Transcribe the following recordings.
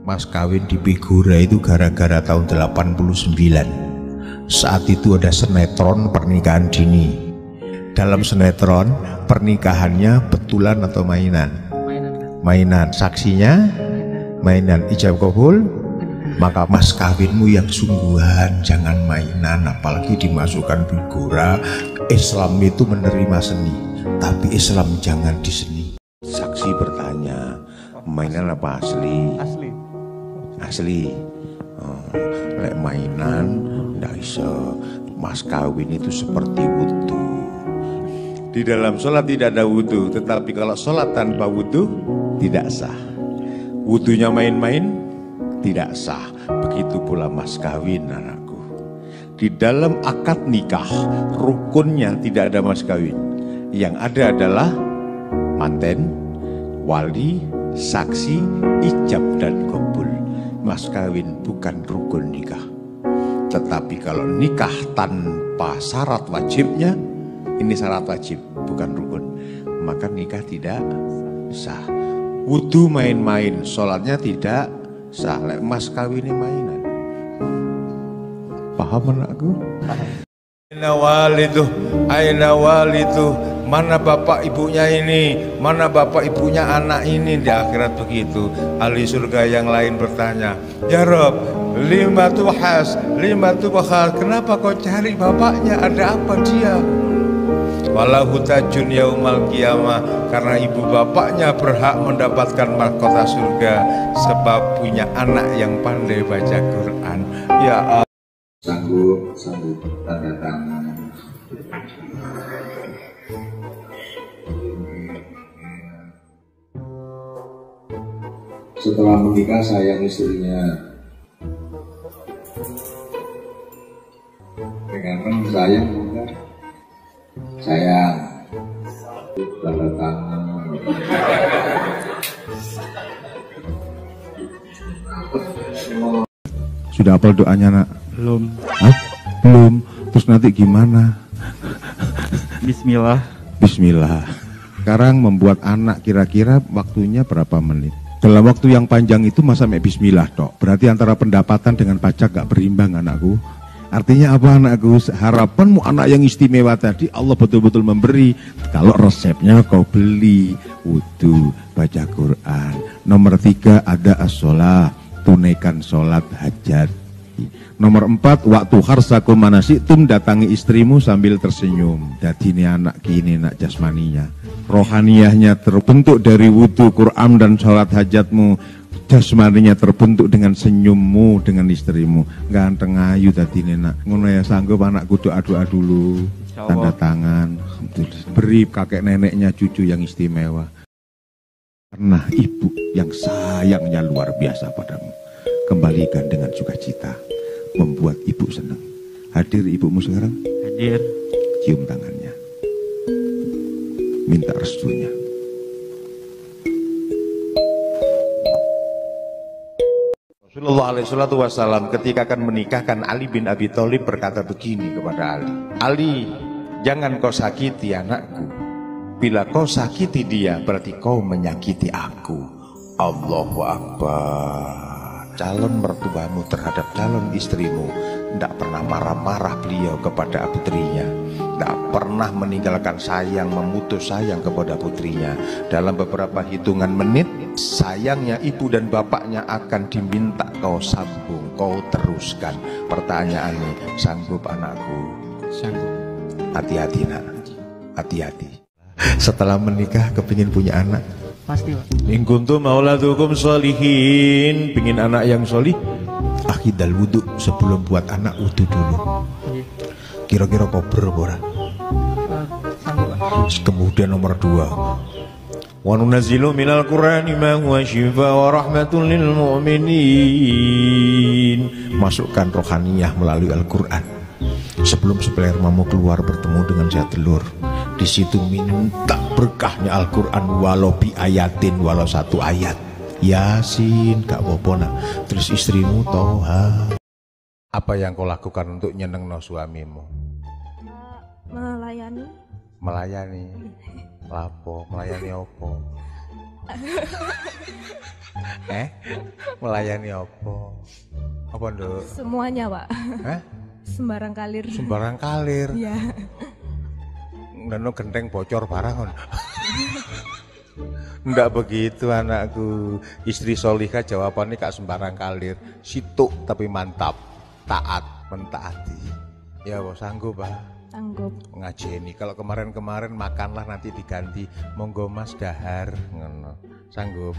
Mas kawin di Figura itu gara-gara tahun 89. Saat itu ada sinetron pernikahan dini. Dalam sinetron pernikahannya betulan atau mainan? Mainan. Saksinya mainan. Ijab kabul. Maka mas kawinmu yang sungguhan, jangan mainan, apalagi dimasukkan Figura. Islam itu menerima seni, tapi Islam jangan diseni. Saksi bertanya, mainan apa asli? Asli. Asli. Lek mainan ndak iso. Mas kawin itu seperti wudu. Di dalam sholat tidak ada wudu, tetapi kalau sholat tanpa wudu tidak sah. Wudunya main-main tidak sah. Begitu pula mas kawin, anakku. Di dalam akad nikah rukunnya tidak ada mas kawin. Yang ada adalah manten, wali, saksi, ijab dan kabul. Mas kawin bukan rukun nikah. Tetapi kalau nikah tanpa syarat wajibnya, ini syarat wajib, bukan rukun, maka nikah tidak sah. Wudu main-main, sholatnya tidak sah. Mas kawinnya mainan. Paham anakku? Aina walidu, aina walidu. Mana bapak ibunya ini, mana bapak ibunya anak ini. Di akhirat begitu. Ahli surga yang lain bertanya, ya Rob, lima tuhas, kenapa kau cari bapaknya, ada apa dia? Walahu tajun yaumal qiyamah, karena ibu bapaknya berhak mendapatkan mahkota surga sebab punya anak yang pandai baca Quran. Ya Allah. Sanggup tanda tangan. Setelah menikah sayang istrinya, dengan sayang bukan sayang, tanda tangan. Sudah hafal doanya nak? Belum. Hah? Belum. Terus nanti gimana? Bismillah. Bismillah. Sekarang membuat anak kira-kira waktunya berapa menit? Dalam waktu yang panjang itu masa mek bismillah tok. Berarti antara pendapatan dengan pajak gak berimbang anakku. Artinya apa anakku? Harapanmu anak yang istimewa tadi Allah betul-betul memberi. Kalau resepnya kau beli, wudu, baca Quran. Nomor 3 ada as-sholah, tunaikan sholat hajat. Nomor 4, waktu harsakum manasitum, datangi istrimu sambil tersenyum. Jadi ini anak kini nak jasmaninya, rohaniyahnya terbentuk dari wudu, Quran dan sholat hajatmu. Jasmaninya terbentuk dengan senyummu dengan istrimu. Ganteng ayu tadi ini nak. Ngono ya, sanggup anakku doa-doa dulu, tanda tangan. Beri kakek neneknya cucu yang istimewa. Karena ibu yang sayangnya luar biasa padamu, kembalikan dengan sukacita, membuat ibu senang. Hadir ibumu sekarang? Hadir. Cium tangannya, minta restunya. Rasulullah SAW ketika akan menikahkan Ali bin Abi Thalib berkata begini kepada Ali, Ali, jangan kau sakiti anakku. Bila kau sakiti dia berarti kau menyakiti aku. Allahu Akbar. Calon mertuamu terhadap calon istrimu tidak pernah marah-marah beliau kepada putrinya, tidak pernah meninggalkan sayang, memutus sayang kepada putrinya. Dalam beberapa hitungan menit sayangnya ibu dan bapaknya akan diminta kau sambung, kau teruskan. Pertanyaannya, sanggup anakku? Sanggup. Hati-hati nak, hati-hati. Setelah menikah kepingin punya anak? Pasti Pak. In kuntum auladukum sholihin, pingin anak yang solih, akidal wudu, sebelum buat anak wudu dulu. Kira-kira kober ora? Sanggup Pak. Kemudian nomor 2, wa nunazzilu minal qur'ani ma huwa shifaa wa rahmatun lil mu'minin. Masukkan rohaniyah melalui Al-Qur'an. Sebelum spermamu keluar bertemu dengan zat telur, di situ minta berkahnya Al-Quran, walau bi ayatin, walau 1 ayat. Yasin, gak apa-apa nak. Terus istrimu Toha. Apa yang kau lakukan untuk nyenengno suamimu? Melayani. Melayani. Lapo, melayani apa? Melayani apa? Apa nduk? Semuanya, Pak. Sembarang kalir. Sembarang kalir. Iya. Neno genteng bocor barang kon. Ndak begitu anakku. Istri solihah jawabannya kak sembarang kalir. Situk tapi mantap. Taat, mentaati. Ya bos sanggup Pak. Sanggup. Ngajeni. Kalau kemarin-kemarin makanlah nanti diganti. Monggo Mas dahar. Ngono. Sanggup.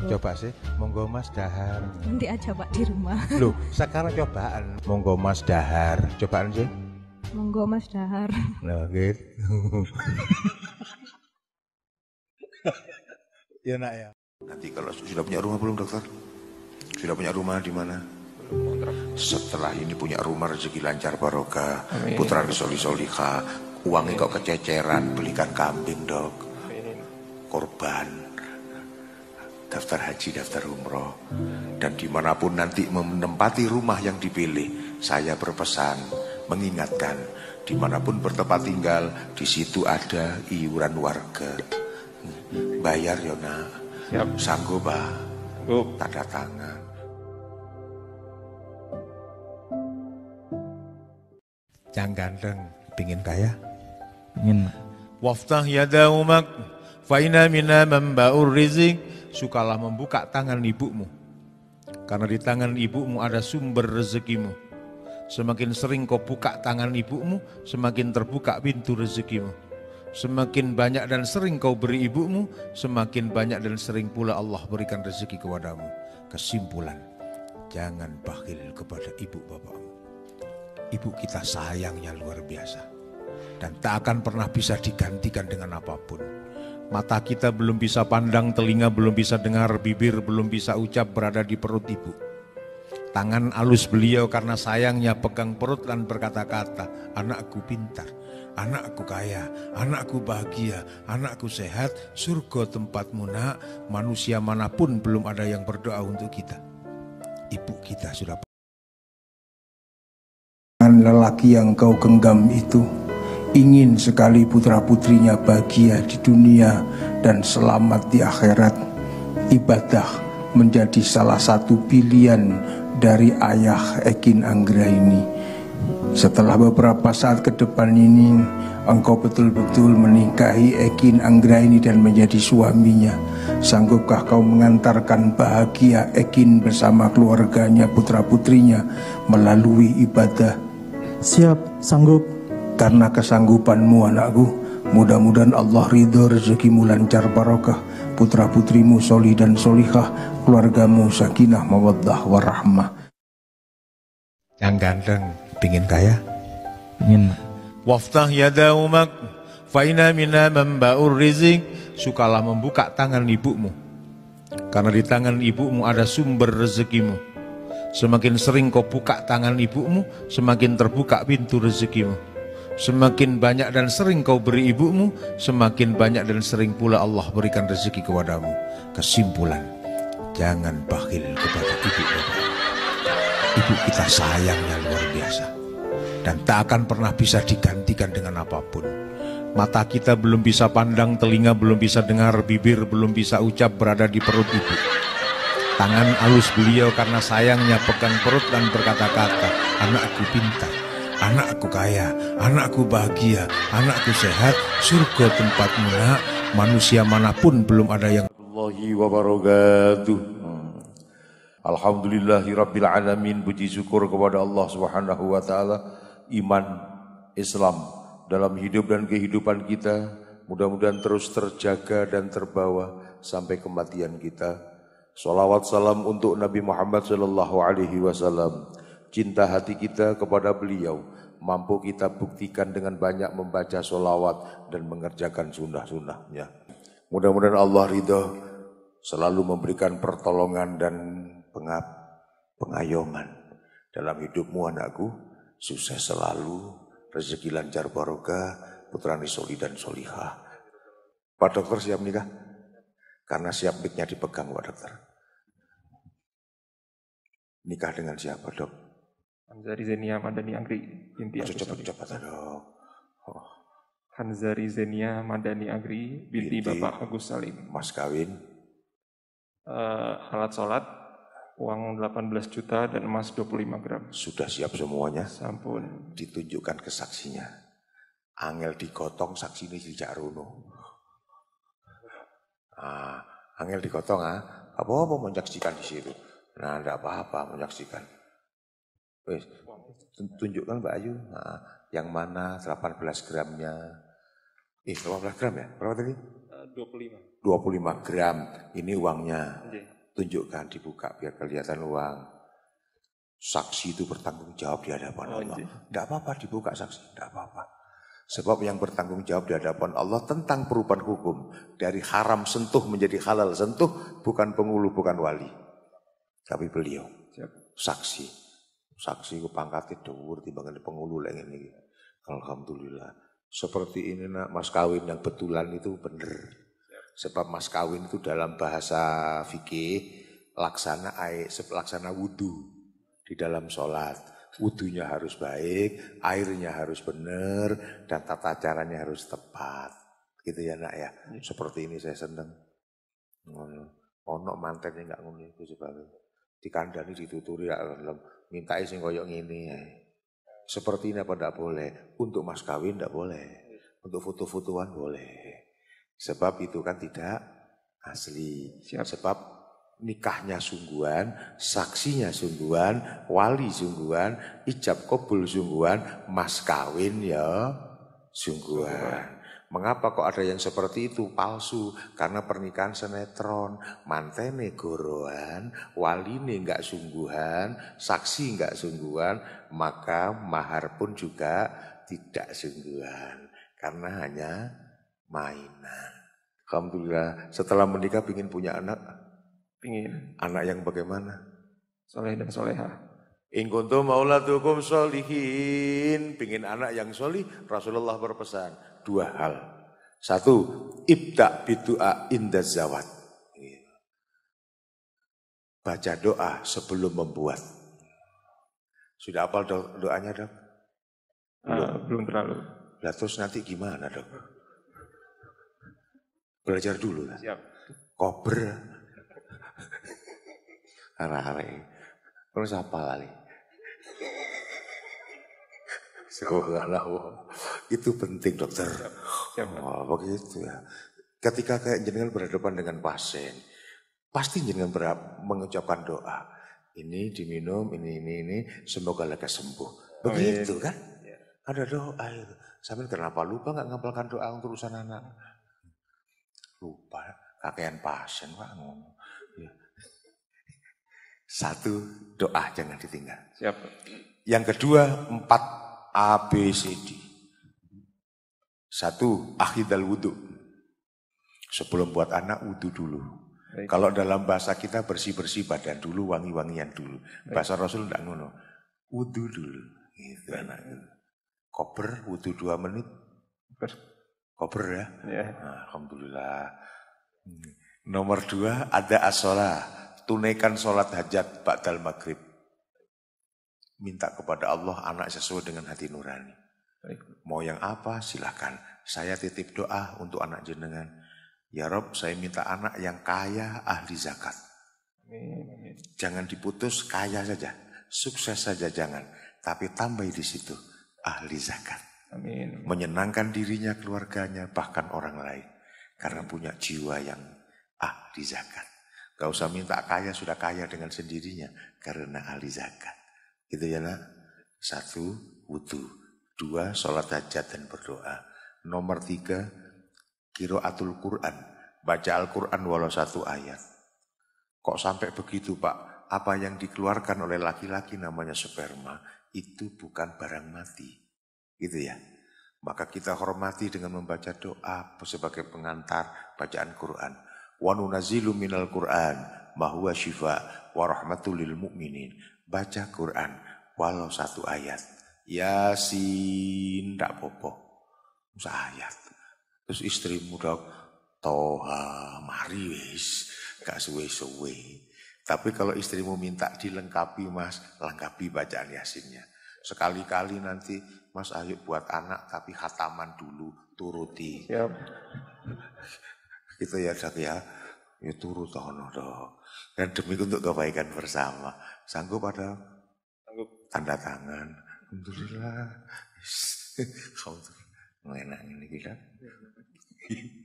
Coba sih, monggo Mas dahar. Nanti aja Pak di rumah. Loh, sekarang cobaan. Monggo Mas dahar. Cobaan sih. Monggo Mas dahar. Nah, gitu. Ya nak ya. Nanti kalau sudah punya rumah belum dokter? Sudah punya rumah di mana? Setelah ini punya rumah rezeki lancar barokah, putra soli solika, uangnya kok kececeran, belikan kambing dok, korban, daftar haji, daftar umroh, dan dimanapun nanti menempati rumah yang dipilih, saya berpesan, mengingatkan, dimanapun bertempat tinggal, di situ ada iuran warga, bayar ya nak, sanggup Pak, tanda tangan. Jangan ganteng, pingin kaya. Ingin. Waftah yadaumak, faina mina memba'ur rizik. Sukalah membuka tangan ibumu. Karena di tangan ibumu ada sumber rezekimu. Semakin sering kau buka tangan ibumu, semakin terbuka pintu rezekimu. Semakin banyak dan sering kau beri ibumu, semakin banyak dan sering pula Allah berikan rezeki kepadamu. Kesimpulan, jangan bakhil kepada ibu bapakmu. Ibu kita sayangnya luar biasa. Dan tak akan pernah bisa digantikan dengan apapun. Mata kita belum bisa pandang, telinga belum bisa dengar, bibir belum bisa ucap berada di perut ibu. Tangan alus beliau karena sayangnya pegang perut dan berkata-kata, anakku pintar, anakku kaya, anakku bahagia, anakku sehat, surga tempatmu nak, manusia manapun belum ada yang berdoa untuk kita. Ibu kita sudah. Lelaki yang kau genggam itu ingin sekali putra-putrinya bahagia di dunia dan selamat di akhirat. Ibadah menjadi salah satu pilihan dari ayah Ekin Anggraini. Setelah beberapa saat ke depan ini, engkau betul-betul menikahi Ekin Anggraini dan menjadi suaminya. Sanggupkah kau mengantarkan bahagia Ekin bersama keluarganya, putra-putrinya melalui ibadah? Siap, sanggup. Karena kesanggupanmu anakku, mudah-mudahan Allah ridho, rezekimu lancar barokah, putra-putrimu solih dan solihah, keluargamu sakinah mawaddah warahmah. Yang ganteng, pingin kaya? Ingin. Waftah yadaumak, faina mina memba'ur rizik. Sukalah membuka tangan ibumu. Karena di tangan ibumu ada sumber rezekimu. Semakin sering kau buka tangan ibumu, semakin terbuka pintu rezekimu. Semakin banyak dan sering kau beri ibumu, semakin banyak dan sering pula Allah berikan rezeki kepadamu. Kesimpulan, jangan bakhil kepada ibu bapak. Ibu kita sayangnya luar biasa. Dan tak akan pernah bisa digantikan dengan apapun. Mata kita belum bisa pandang, telinga belum bisa dengar, bibir belum bisa ucap berada di perut ibu. Tangan alus beliau karena sayangnya pegang perut dan berkata-kata, anakku pintar, anakku kaya, anakku bahagia, anakku sehat, surga tempatmu nak, manusia manapun belum ada yang. Warahmatullahi wabarakatuh. Alhamdulillahirabbil alamin, puji syukur kepada Allah Subhanahu wa taala. Iman Islam dalam hidup dan kehidupan kita mudah-mudahan terus terjaga dan terbawa sampai kematian kita. Salawat salam untuk Nabi Muhammad sallallahu alaihi wasallam. Cinta hati kita kepada beliau mampu kita buktikan dengan banyak membaca salawat dan mengerjakan sunnah-sunnahnya. Mudah-mudahan Allah ridho selalu memberikan pertolongan dan pengayongan dalam hidupmu anakku. Sukses selalu, rezeki lancar barokah, putrani soli dan solihah. Pak dokter siap nikah? Karena siap mic-nya dipegang Pak dokter. Nikah dengan siapa dok? Hanzari Zenia Madani Agri binti Agus Salim. Cepat dok. Hanzari Zenia Madani Agri binti Bapak Agus Salim. Mas kawin. Alat sholat, uang 18 juta dan emas 25 gram. Sudah siap semuanya? Sampun. Ditunjukkan ke saksinya. Angel digotong, saksi ini tidak runo. Angel digotong, apa-apa menyaksikan di situ. Nah, tidak apa-apa menyaksikan. Wes, tunjukkan Mbak Ayu. Yang mana 18 gramnya? 18 gram ya? Berapa tadi? 25 gram. Ini uangnya. Tunjukkan, dibuka biar kelihatan uang. Saksi itu bertanggung jawab di hadapan Allah. Tidak apa-apa dibuka saksi, tidak apa-apa. Sebab yang bertanggung jawab di hadapan Allah tentang perubahan hukum. Dari haram sentuh menjadi halal sentuh, bukan pengulu, bukan wali. Tapi beliau, saksi. Saksi ku pangkatnya dhuwur timbangan pengulu lagi ini. Alhamdulillah. Seperti ini nak, mas kawin yang betulan itu benar. Sebab mas kawin itu dalam bahasa fikih laksana wudu di dalam sholat. Wudunya harus baik, airnya harus benar, dan tata caranya harus tepat. Gitu ya nak ya. Seperti ini saya seneng. Ono mantennya enggak ngono iku sebab dikandani dituturi minta sing koyo ngene. Seperti ini apa enggak boleh? Untuk mas kawin enggak boleh. Untuk foto-fotoan boleh. Sebab itu kan tidak asli. Sebab nikahnya sungguhan, saksinya sungguhan, wali sungguhan, ijab kabul sungguhan, mas kawin ya sungguhan. Mengapa kok ada yang seperti itu? Palsu. Karena pernikahan sinetron, mantene gorohan, waline enggak sungguhan, saksi enggak sungguhan, maka mahar pun juga tidak sungguhan. Karena hanya mainan. Alhamdulillah, setelah menikah ingin punya anak. Pingin. Anak yang bagaimana? Soleh dan soleha. In kuntum mauladukum sholihin. Pingin anak yang solih, Rasulullah berpesan 2 hal. 1, ibda bidu'a inda zawat. Baca doa sebelum membuat. Sudah hafal doanya dok? Belum terlalu. Lah terus nanti gimana dok? Belajar dulu lah. Siap. Kober. Arah-arah. Terus apa kali? Itu penting dokter. Oh, begitu ya. Ketika kayak jenengan berhadapan dengan pasien, pasti jenengan mengucapkan doa. Ini diminum, ini, semoga lekas sembuh. Begitu kan? Ada doa itu. Sampai kenapa lupa nggak ngapalkan doa untuk urusan anak? Lupa, kakean pasien Pak. Ya. 1, doa jangan ditinggal. Siap. Yang kedua, 4 ABCD. 1, akhidal wudu. Sebelum buat anak, wudu dulu. Baik. Kalau dalam bahasa kita bersih-bersih badan dulu, wangi-wangian dulu. Bahasa Rasul enggak ngono. Wudu dulu. Gitu anak. Koper, wudu 2 menit. Koper ya? Nah, alhamdulillah. Nomor 2, ada as-sholah. Tunaikan sholat hajat ba'dal maghrib. Minta kepada Allah anak sesuai dengan hati nurani. Mau yang apa silakan. Saya titip doa untuk anak jenengan. Ya Rob, saya minta anak yang kaya ahli zakat. Amin. Jangan diputus kaya saja. Sukses saja jangan. Tapi tambah di situ ahli zakat. Amin. Menyenangkan dirinya, keluarganya, bahkan orang lain. Karena punya jiwa yang ahli zakat. Gak usah minta kaya, sudah kaya dengan sendirinya. Karena ahli zakat. Gitu ya nak. 1, wudu. 2, sholat hajat dan berdoa. Nomor 3, qiraatul Quran. Baca Al-Quran walau 1 ayat. Kok sampai begitu Pak? Apa yang dikeluarkan oleh laki-laki namanya sperma. Itu bukan barang mati. Gitu ya. Maka kita hormati dengan membaca doa sebagai pengantar bacaan Quran. Wa nunazzilu minal Qur'an ma huwa syifa wa rahmatul lil mu'minin. Baca Quran walau 1 ayat. Yasin ndak apa-apa. 1 ayat. Terus istrimu dok toha mari wis gak suwe-suwe. Tapi kalau istrimu minta dilengkapi Mas, lengkapi bacaan Yasinnya. Sekali-kali nanti Mas ayo buat anak tapi khataman dulu turuti. Siap. Gitu ya dok ya. Ya turut ono dong. Dan demi untuk kebaikan bersama. Sanggup ada? Sanggup. Tanda tangan. Alhamdulillah. Kamu tuh enak ini kita.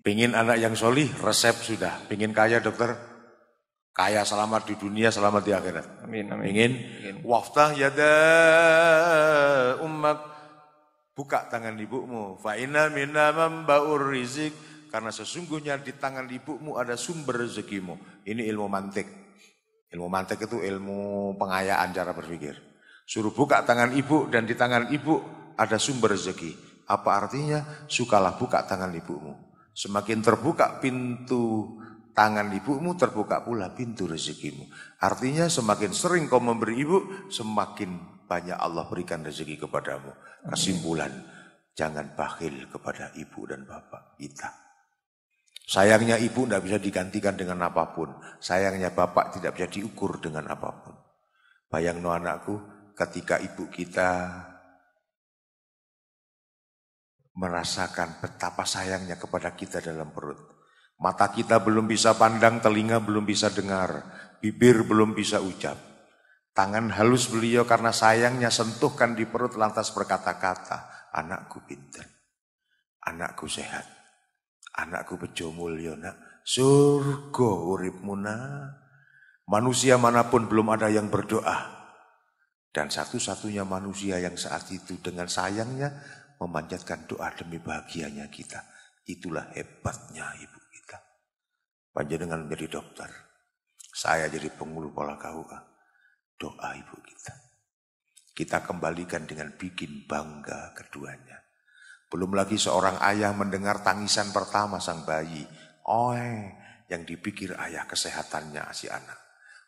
Pingin anak yang solih, resep sudah. Pingin kaya dokter, kaya selamat di dunia, selamat di akhirat. Amin, amin. Pingin? Waftah yada ummak. Buka tangan ibumu. Fa inna minna mambaur rizik. Karena sesungguhnya di tangan ibumu ada sumber rezekimu. Ini ilmu mantik. Ilmu mantik itu ilmu pengayaan cara berpikir. Suruh buka tangan ibu dan di tangan ibu ada sumber rezeki. Apa artinya? Sukalah buka tangan ibumu. Semakin terbuka pintu tangan ibumu, terbuka pula pintu rezekimu. Artinya semakin sering kau memberi ibu, semakin banyak Allah berikan rezeki kepadamu. Kesimpulan, jangan bakhil kepada ibu dan bapak kita. Sayangnya ibu tidak bisa digantikan dengan apapun. Sayangnya bapak tidak bisa diukur dengan apapun. Bayangno anakku, ketika ibu kita merasakan betapa sayangnya kepada kita dalam perut. Mata kita belum bisa pandang, telinga belum bisa dengar, bibir belum bisa ucap. Tangan halus beliau karena sayangnya sentuhkan di perut lantas berkata-kata, anakku pinter, anakku sehat. Anakku bejo mulya nak, surga uripmu nak. Manusia manapun belum ada yang berdoa. Dan satu-satunya manusia yang saat itu dengan sayangnya memanjatkan doa demi bahagianya kita. Itulah hebatnya ibu kita. Panjenengan menjadi dokter, saya jadi pengulu pola KUA. Doa ibu kita. Kita kembalikan dengan bikin bangga keduanya. Belum lagi seorang ayah mendengar tangisan pertama sang bayi. Yang dipikir ayah kesehatannya si anak.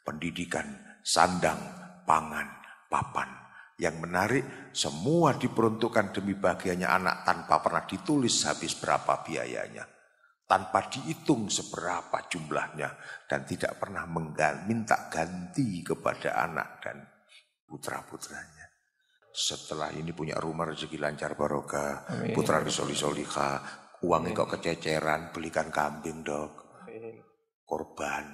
Pendidikan, sandang, pangan, papan. Yang menarik, semua diperuntukkan demi bahagianya anak tanpa pernah ditulis habis berapa biayanya. Tanpa dihitung seberapa jumlahnya. Dan tidak pernah minta ganti kepada anak dan putra-putranya. Setelah ini punya rumah rezeki lancar barokah, putra disoli-solika, uangnya kok kececeran, belikan kambing dok, korban,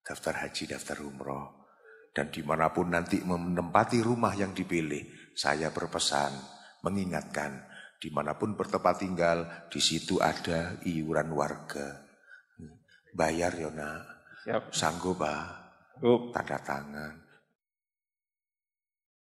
daftar haji, daftar umroh. Dan dimanapun nanti menempati rumah yang dipilih, saya berpesan, mengingatkan, dimanapun bertempat tinggal, di situ ada iuran warga. Bayar ya nak, sanggup bah, tanda tangan.